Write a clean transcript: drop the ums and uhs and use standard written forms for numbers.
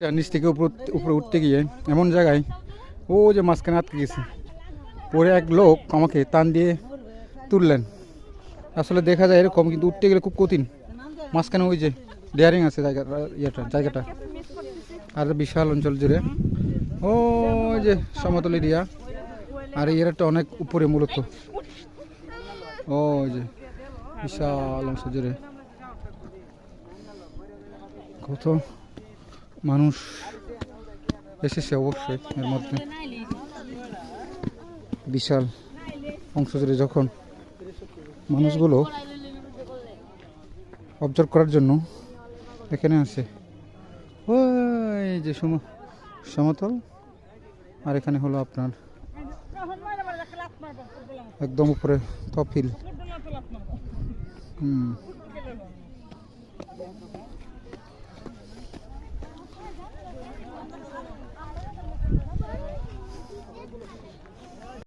নিচ থেকে উপরে উঠতে গিয়ে এমন জায়গায় ও যে মাঝখানে আটকে গেছে, পরে এক লোক আমাকে টান দিয়ে তুললেন। আসলে দেখা যায় এরকম, কিন্তু উঠতে গেলে খুব কঠিন। মাঝখানে ওই যে ডেয়ারিং আছে জায়গাটা আর বিশাল অঞ্চল জুড়ে ও যে সমতল এরিয়া, আর এই এরিয়াটা অনেক উপরে মূলত। ও যে বিশাল অংশ জুড়ে কত মানুষ এসেছে অবশ্যই। এর মধ্যে বিশাল অংশ জুড়ে যখন মানুষগুলো অবজার্ভ করার জন্য এখানে আসে। ওই যে সমতল, আর এখানে হলো আপনার একদম উপরে টপ হিল।